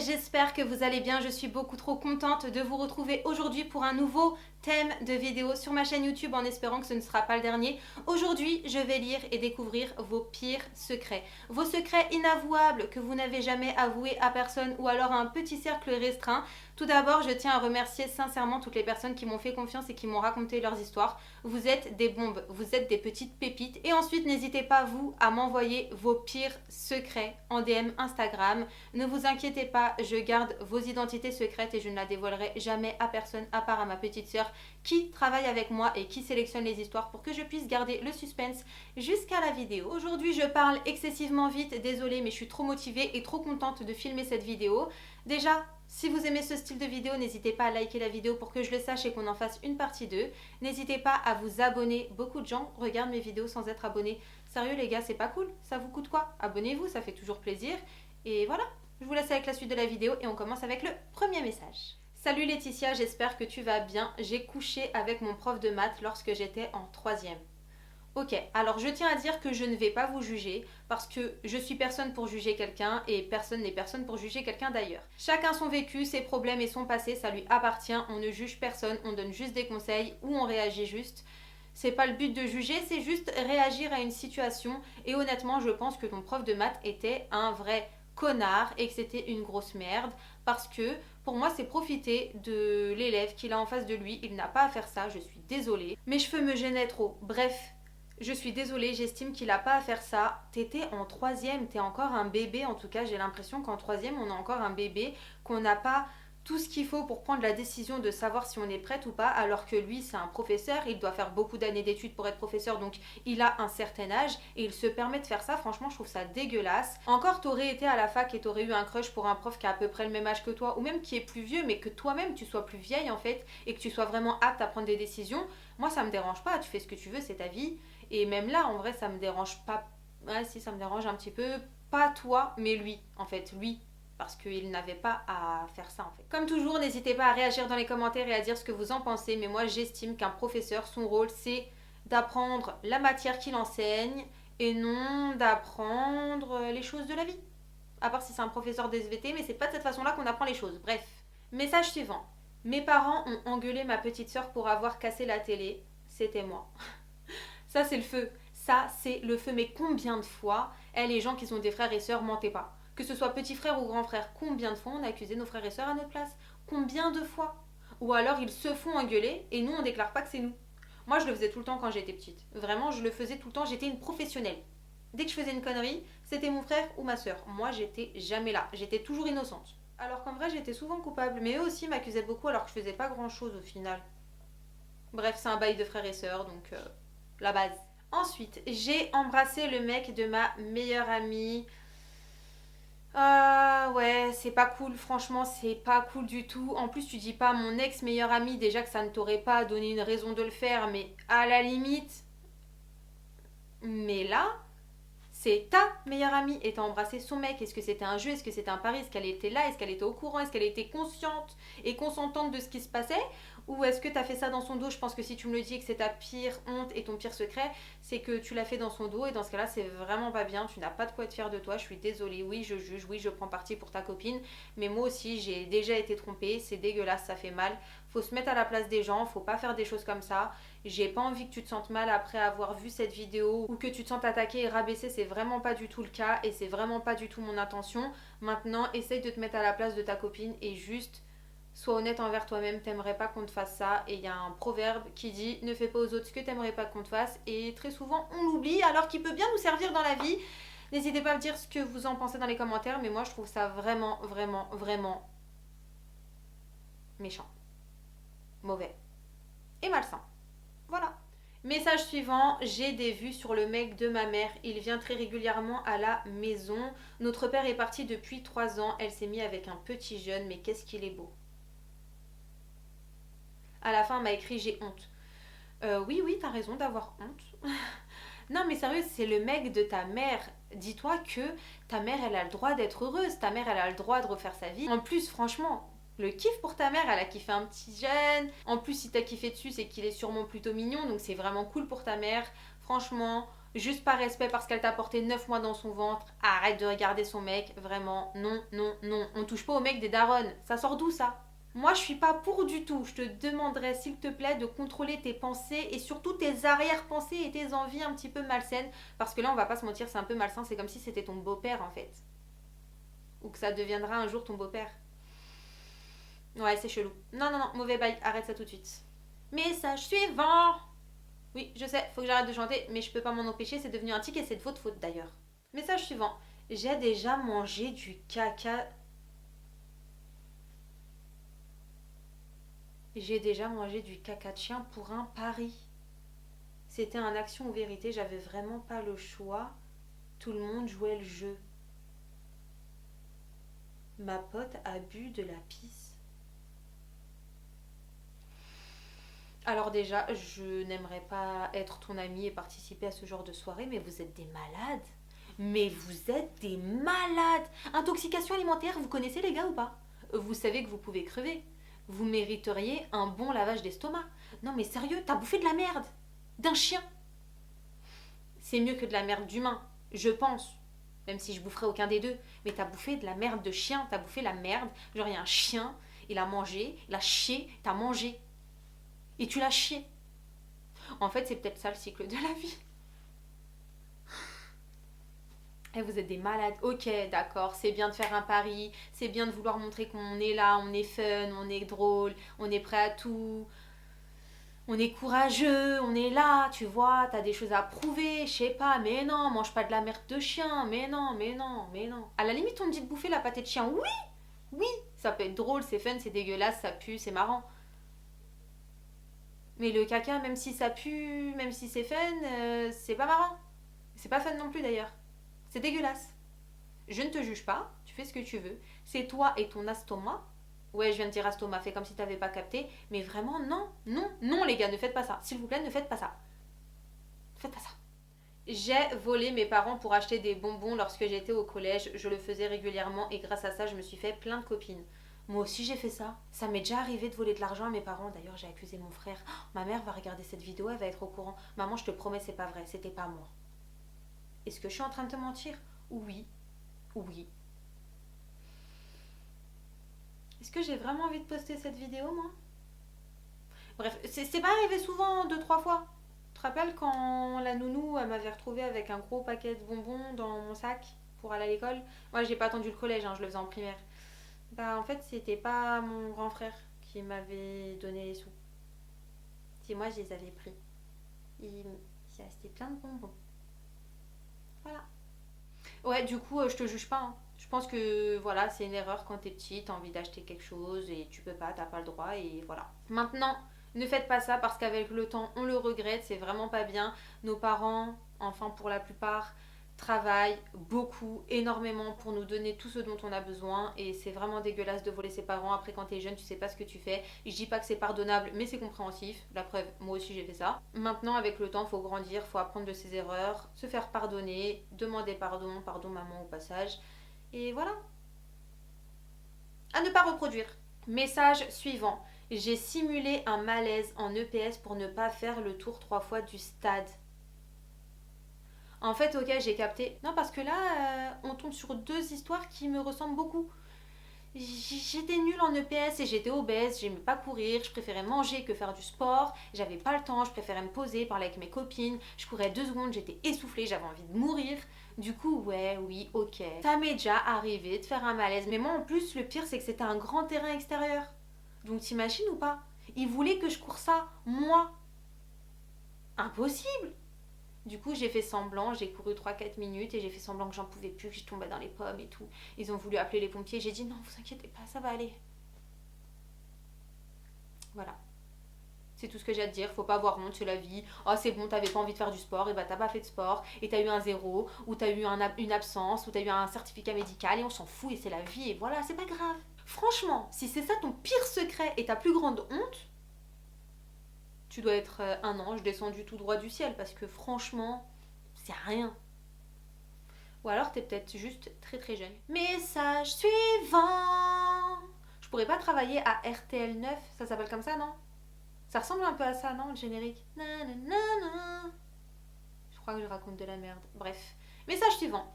j'espère que vous allez bien. Je suis beaucoup trop contente de vous retrouver aujourd'hui pour un nouveau thème de vidéo sur ma chaîne YouTube en espérant que ce ne sera pas le dernier. Aujourd'hui, je vais lire et découvrir vos pires secrets. Vos secrets inavouables que vous n'avez jamais avoués à personne ou alors à un petit cercle restreint. Tout d'abord, je tiens à remercier sincèrement toutes les personnes qui m'ont fait confiance et qui m'ont raconté leurs histoires. Vous êtes des bombes, vous êtes des petites pépites. Et ensuite, n'hésitez pas vous à m'envoyer vos pires secrets en DM Instagram. Ne vous inquiétez pas, je garde vos identités secrètes et je ne la dévoilerai jamais à personne à part à ma petite sœur qui travaille avec moi et qui sélectionne les histoires pour que je puisse garder le suspense jusqu'à la vidéo. Aujourd'hui, je parle excessivement vite, désolée, mais je suis trop motivée et trop contente de filmer cette vidéo. Déjà, si vous aimez ce style de vidéo, n'hésitez pas à liker la vidéo pour que je le sache et qu'on en fasse une partie 2. N'hésitez pas à vous abonner. Beaucoup de gens regardent mes vidéos sans être abonnés. Sérieux les gars, c'est pas cool. Ça vous coûte quoi? Abonnez-vous, ça fait toujours plaisir. Et voilà, je vous laisse avec la suite de la vidéo et on commence avec le premier message. Salut Laetitia, j'espère que tu vas bien. J'ai couché avec mon prof de maths lorsque j'étais en 3e. Ok, alors je tiens à dire que je ne vais pas vous juger parce que je suis personne pour juger quelqu'un et personne n'est personne pour juger quelqu'un d'ailleurs. Chacun son vécu, ses problèmes et son passé, ça lui appartient. On ne juge personne, on donne juste des conseils ou on réagit juste. C'est pas le but de juger, c'est juste réagir à une situation. Et honnêtement, je pense que ton prof de maths était un vrai connard et que c'était une grosse merde parce que pour moi c'est profiter de l'élève qu'il a en face de lui. Il n'a pas à faire ça, je suis désolée. Mes cheveux me gênaient trop. Bref, je suis désolée, j'estime qu'il n'a pas à faire ça. T'étais en 3e, t'es encore un bébé. En tout cas, j'ai l'impression qu'en 3e, on est encore un bébé, qu'on n'a pas tout ce qu'il faut pour prendre la décision de savoir si on est prête ou pas, alors que lui, c'est un professeur, il doit faire beaucoup d'années d'études pour être professeur, donc il a un certain âge, et il se permet de faire ça. Franchement, je trouve ça dégueulasse. Encore, t'aurais été à la fac et t'aurais eu un crush pour un prof qui a à peu près le même âge que toi, ou même qui est plus vieux, mais que toi-même, tu sois plus vieille, en fait, et que tu sois vraiment apte à prendre des décisions. Moi, ça me dérange pas, tu fais ce que tu veux, c'est ta vie. Et même là, en vrai, ça me dérange pas. Ouais, si, ça me dérange un petit peu. Pas toi, mais lui, en fait, lui. Parce qu'il n'avait pas à faire ça, en fait. Comme toujours, n'hésitez pas à réagir dans les commentaires et à dire ce que vous en pensez. Mais moi, j'estime qu'un professeur, son rôle, c'est d'apprendre la matière qu'il enseigne et non d'apprendre les choses de la vie. À part si c'est un professeur d'SVT, mais c'est pas de cette façon-là qu'on apprend les choses. Bref. Message suivant. Mes parents ont engueulé ma petite sœur pour avoir cassé la télé. C'était moi. Ça, c'est le feu. Ça, c'est le feu. Mais combien de fois, les gens qui ont des frères et sœurs, mentez pas. Que ce soit petit frère ou grand frère, combien de fois on a accusé nos frères et sœurs à notre place? Combien de fois? Ou alors ils se font engueuler et nous, on déclare pas que c'est nous. Moi, je le faisais tout le temps quand j'étais petite. Vraiment, je le faisais tout le temps. J'étais une professionnelle. Dès que je faisais une connerie, c'était mon frère ou ma sœur. Moi, j'étais jamais là. J'étais toujours innocente. Alors qu'en vrai, j'étais souvent coupable. Mais eux aussi m'accusaient beaucoup alors que je faisais pas grand chose au final. Bref, c'est un bail de frères et sœurs, donc la base. Ensuite, j'ai embrassé le mec de ma meilleure amie. Ah ouais, c'est pas cool, franchement, c'est pas cool du tout. En plus, tu dis pas mon ex meilleur ami, déjà que ça ne t'aurait pas donné une raison de le faire, mais à la limite. Mais là, c'est ta meilleure amie et t'as embrassé son mec. Est-ce que c'était un jeu? Est-ce que c'était un pari? Est-ce qu'elle était là? Est-ce qu'elle était au courant? Est-ce qu'elle était consciente et consentante de ce qui se passait? Ou est-ce que t'as fait ça dans son dos? Je pense que si tu me le dis que c'est ta pire honte et ton pire secret, c'est que tu l'as fait dans son dos et dans ce cas-là, c'est vraiment pas bien. Tu n'as pas de quoi être fière de toi. Je suis désolée. Oui, je juge. Oui, je prends parti pour ta copine. Mais moi aussi, j'ai déjà été trompée. C'est dégueulasse, ça fait mal. Faut se mettre à la place des gens. Faut pas faire des choses comme ça. J'ai pas envie que tu te sentes mal après avoir vu cette vidéo ou que tu te sentes attaqué et rabaissé. C'est vraiment pas du tout le cas et c'est vraiment pas du tout mon intention. Maintenant, essaye de te mettre à la place de ta copine et juste sois honnête envers toi-même. T'aimerais pas qu'on te fasse ça. Et il y a un proverbe qui dit ne fais pas aux autres ce que t'aimerais pas qu'on te fasse. Et très souvent, on l'oublie alors qu'il peut bien nous servir dans la vie. N'hésitez pas à me dire ce que vous en pensez dans les commentaires. Mais moi, je trouve ça vraiment, vraiment, vraiment méchant, mauvais et malsain. Voilà. Message suivant, j'ai des vues sur le mec de ma mère. Il vient très régulièrement à la maison. Notre père est parti depuis 3 ans. Elle s'est mise avec un petit jeune, mais qu'est-ce qu'il est beau. À la fin, elle m'a écrit j'ai honte. Oui, t'as raison d'avoir honte. Non, mais sérieux, c'est le mec de ta mère. Dis-toi que ta mère, elle a le droit d'être heureuse. Ta mère, elle a le droit de refaire sa vie. En plus, franchement, le kiff pour ta mère, elle a kiffé un petit jeune. En plus, si t'as kiffé dessus, c'est qu'il est sûrement plutôt mignon. Donc c'est vraiment cool pour ta mère. Franchement, Juste par respect parce qu'elle t'a porté 9 mois dans son ventre, arrête de regarder son mec, vraiment, non, non, non. On touche pas au mec des darons, ça sort d'où ça? Moi, je suis pas pour du tout. Je te demanderais, s'il te plaît, de contrôler tes pensées et surtout tes arrière-pensées et tes envies un petit peu malsaines. Parce que là, on va pas se mentir, c'est un peu malsain. C'est comme si c'était ton beau-père, en fait. Ou que ça deviendra un jour ton beau-père. Ouais, c'est chelou. Non, non, non, mauvais bail. Arrête ça tout de suite. Message suivant. Oui, je sais, faut que j'arrête de chanter, mais je peux pas m'en empêcher. C'est devenu un tic et c'est de votre faute, d'ailleurs. Message suivant. J'ai déjà mangé du caca. J'ai déjà mangé du caca de chien pour un pari. C'était un action ou vérité, j'avais vraiment pas le choix. Tout le monde jouait le jeu. Ma pote a bu de la pisse. Alors déjà, je n'aimerais pas être ton amie et participer à ce genre de soirée, mais vous êtes des malades. Mais vous êtes des malades. Intoxication alimentaire, vous connaissez les gars ou pas? Vous savez que vous pouvez crever. Vous mériteriez un bon lavage d'estomac. Non mais sérieux, t'as bouffé de la merde. D'un chien. C'est mieux que de la merde d'humain, je pense. Même si je boufferais aucun des deux. Mais t'as bouffé de la merde de chien, t'as bouffé la merde. Genre, il y a un chien, il a mangé, il a chié, t'as mangé. Et tu l'as chié. En fait, c'est peut-être ça le cycle de la vie. Et vous êtes des malades. Ok, d'accord, c'est bien de faire un pari, c'est bien de vouloir montrer qu'on est là, on est fun, on est drôle, on est prêt à tout. On est courageux, on est là, tu vois, t'as des choses à prouver, je sais pas, mais non, mange pas de la merde de chien, mais non, mais non, mais non. À la limite, on me dit de bouffer la pâtée de chien, oui, oui, ça peut être drôle, c'est fun, c'est dégueulasse, ça pue, c'est marrant. Mais le caca, même si ça pue, même si c'est fun, c'est pas marrant. C'est pas fun non plus d'ailleurs. C'est dégueulasse. Je ne te juge pas, tu fais ce que tu veux. C'est toi et ton estomac. Ouais, je viens de dire estomac, fais comme si t'avais pas capté. Mais vraiment, non, non, non, les gars, ne faites pas ça. S'il vous plaît, ne faites pas ça. Ne faites pas ça. J'ai volé mes parents pour acheter des bonbons lorsque j'étais au collège. Je le faisais régulièrement et grâce à ça, je me suis fait plein de copines. Moi aussi, j'ai fait ça. Ça m'est déjà arrivé de voler de l'argent à mes parents. D'ailleurs, j'ai accusé mon frère. Oh, ma mère va regarder cette vidéo, elle va être au courant. Maman, je te promets, c'est pas vrai. C'était pas moi. Est-ce que je suis en train de te mentir? Oui. Oui. Est-ce que j'ai vraiment envie de poster cette vidéo, moi? Bref, c'est pas arrivé souvent, deux, trois fois. Tu te rappelles quand la nounou, elle m'avait retrouvée avec un gros paquet de bonbons dans mon sac pour aller à l'école? Moi, j'ai pas attendu le collège, hein, je le faisais en primaire. Bah, en fait, c'était pas mon grand frère qui m'avait donné les sous. C'est moi, je les avais pris. Il s'est resté plein de bonbons. Voilà. Ouais, du coup, je te juge pas, hein. Je pense que voilà, c'est une erreur quand t'es petite, t'as envie d'acheter quelque chose et tu peux pas, t'as pas le droit et voilà. Maintenant, ne faites pas ça parce qu'avec le temps, on le regrette, c'est vraiment pas bien. Nos parents, enfin pour la plupart, travaillent beaucoup, énormément pour nous donner tout ce dont on a besoin et c'est vraiment dégueulasse de voler ses parents. Après, quand t'es jeune, tu sais pas ce que tu fais. Je dis pas que c'est pardonnable, mais c'est compréhensif. La preuve, moi aussi j'ai fait ça. Maintenant, avec le temps, faut grandir, faut apprendre de ses erreurs, se faire pardonner, demander pardon, pardon maman au passage. Et voilà. À ne pas reproduire. Message suivant. J'ai simulé un malaise en EPS pour ne pas faire le tour 3 fois du stade. En fait, ok, j'ai capté. Non, parce que là, on tombe sur deux histoires qui me ressemblent beaucoup. J'étais nulle en EPS et j'étais obèse, j'aimais pas courir, je préférais manger que faire du sport, j'avais pas le temps, je préférais me poser, parler avec mes copines, je courais 2 secondes, j'étais essoufflée, j'avais envie de mourir. Du coup, ouais, oui, ok. Ça m'est déjà arrivé de faire un malaise, mais moi en plus, le pire c'est que c'était un grand terrain extérieur. Donc t'imagines ou pas? Ils voulaient que je cours ça, moi. Impossible! Du coup, j'ai fait semblant, j'ai couru 3 4 minutes et j'ai fait semblant que j'en pouvais plus, que je tombais dans les pommes et tout. Ils ont voulu appeler les pompiers, j'ai dit non, vous inquiétez pas, ça va aller. Voilà. C'est tout ce que j'ai à te dire, faut pas avoir honte, c'est la vie. Oh, c'est bon, t'avais pas envie de faire du sport, et bah t'as pas fait de sport, et t'as eu un zéro, ou t'as eu une absence, ou t'as eu un certificat médical, et on s'en fout, et c'est la vie, et voilà, c'est pas grave. Franchement, si c'est ça ton pire secret et ta plus grande honte, tu dois être un ange descendu tout droit du ciel, parce que franchement, c'est rien. Ou alors t'es peut-être juste très très jeune. Message suivant. Je pourrais pas travailler à RTL 9, ça s'appelle comme ça, non? Ça ressemble un peu à ça, non, le générique? Nanana. Je crois que je raconte de la merde. Bref. Message suivant.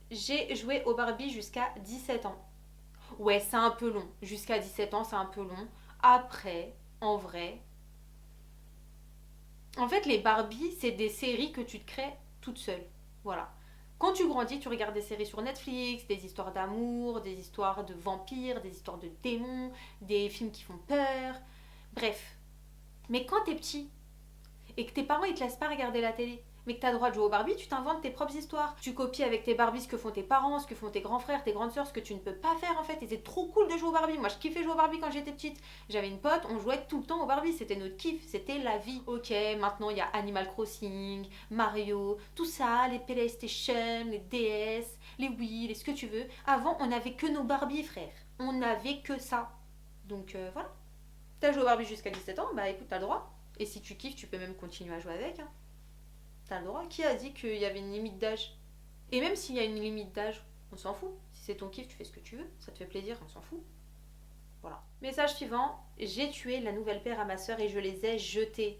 J'ai joué au Barbie jusqu'à 17 ans. Ouais, c'est un peu long. Jusqu'à 17 ans, c'est un peu long. Après, en vrai... En fait, les Barbie, c'est des séries que tu te crées toute seule. Voilà. Quand tu grandis, tu regardes des séries sur Netflix, des histoires d'amour, des histoires de vampires, des histoires de démons, des films qui font peur. Bref. Mais quand t'es petit et que tes parents ils te laissent pas regarder la télé, mais que t'as le droit de jouer au Barbie, tu t'inventes tes propres histoires. Tu copies avec tes Barbies ce que font tes parents, ce que font tes grands frères, tes grandes sœurs, ce que tu ne peux pas faire en fait. Et c'est trop cool de jouer au Barbie. Moi je kiffais jouer au Barbie quand j'étais petite. J'avais une pote, on jouait tout le temps au Barbie. C'était notre kiff, c'était la vie. Ok, maintenant il y a Animal Crossing, Mario, tout ça, les PlayStation, les DS, les Wii, les ce que tu veux. Avant on avait que nos Barbie frère. On n'avait que ça. Donc voilà. T'as joué au Barbie jusqu'à 17 ans, bah écoute, t'as le droit. Et si tu kiffes, tu peux même continuer à jouer avec. Hein. T'as le droit. Qui a dit qu'il y avait une limite d'âge? Et même s'il y a une limite d'âge, on s'en fout. Si c'est ton kiff, tu fais ce que tu veux. Ça te fait plaisir, on s'en fout. Voilà. Message suivant. J'ai tué la nouvelle paire à ma soeur et je les ai jetés.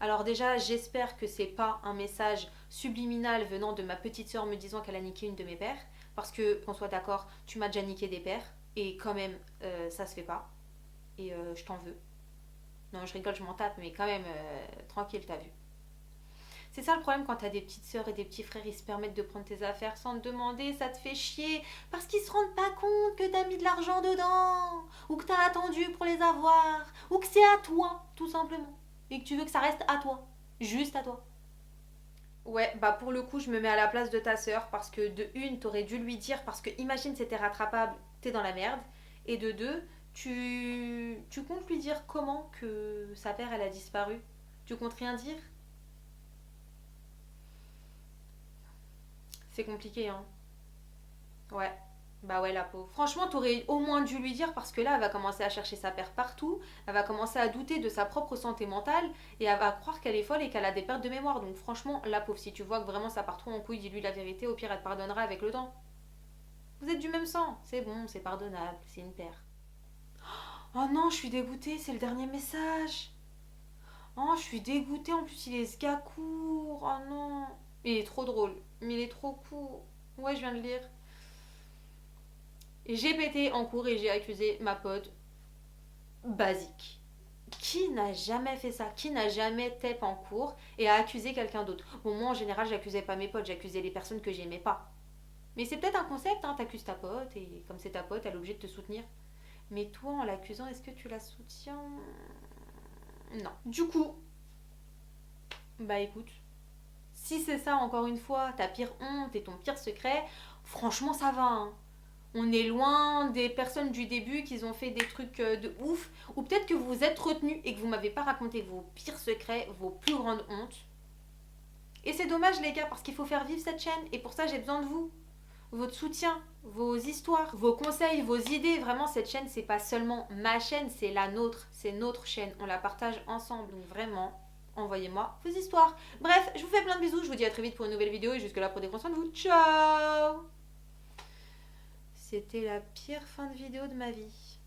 Alors déjà, j'espère que c'est pas un message subliminal venant de ma petite soeur me disant qu'elle a niqué une de mes paires. Parce que, qu'on soit d'accord, tu m'as déjà niqué des paires. Et quand même, ça se fait pas. Et je t'en veux. Non, je rigole, je m'en tape, mais quand même, tranquille, t'as vu. C'est ça le problème quand t'as des petites sœurs et des petits frères, ils se permettent de prendre tes affaires sans te demander, ça te fait chier. Parce qu'ils se rendent pas compte que t'as mis de l'argent dedans, ou que t'as attendu pour les avoir, ou que c'est à toi, tout simplement. Et que tu veux que ça reste à toi, juste à toi. Ouais, bah pour le coup, je me mets à la place de ta sœur parce que de une, t'aurais dû lui dire parce que imagine c'était rattrapable, t'es dans la merde. Et de deux, tu comptes lui dire comment que sa paire elle a disparu. Tu comptes rien dire? C'est compliqué, hein. Ouais. Bah ouais, la pauvre. Franchement, t'aurais au moins dû lui dire parce que là, elle va commencer à chercher sa paire partout. Elle va commencer à douter de sa propre santé mentale et elle va croire qu'elle est folle et qu'elle a des pertes de mémoire. Donc franchement, la pauvre, si tu vois que vraiment ça part trop en couille, dis-lui la vérité. Au pire, elle te pardonnera avec le temps. Vous êtes du même sang. C'est bon, c'est pardonnable. C'est une paire. Oh non, je suis dégoûtée. C'est le dernier message. Oh, je suis dégoûtée. En plus, il est ce gars court. Oh non. Il est trop drôle. Mais il est trop court. Ouais, je viens de lire. J'ai pété en cours et j'ai accusé ma pote basique. Qui n'a jamais fait ça? Qui n'a jamais tape en cours et a accusé quelqu'un d'autre? Bon, moi en général, j'accusais pas mes potes, j'accusais les personnes que j'aimais pas. Mais c'est peut-être un concept, hein, t'accuses ta pote et comme c'est ta pote, elle est obligée de te soutenir. Mais toi, en l'accusant, est-ce que tu la soutiens? Non. Du coup, bah écoute, si c'est ça, encore une fois, ta pire honte et ton pire secret, franchement, ça va, hein. On est loin des personnes du début qui ont fait des trucs de ouf. Ou peut-être que vous vous êtes retenus et que vous m'avez pas raconté vos pires secrets, vos plus grandes hontes. Et c'est dommage les gars parce qu'il faut faire vivre cette chaîne et pour ça j'ai besoin de vous. Votre soutien, vos histoires, vos conseils, vos idées. Vraiment cette chaîne c'est pas seulement ma chaîne, c'est la nôtre. C'est notre chaîne. On la partage ensemble. Donc vraiment, envoyez-moi vos histoires. Bref, je vous fais plein de bisous. Je vous dis à très vite pour une nouvelle vidéo et jusque là prenez soin de vous. Ciao. C'était la pire fin de vidéo de ma vie.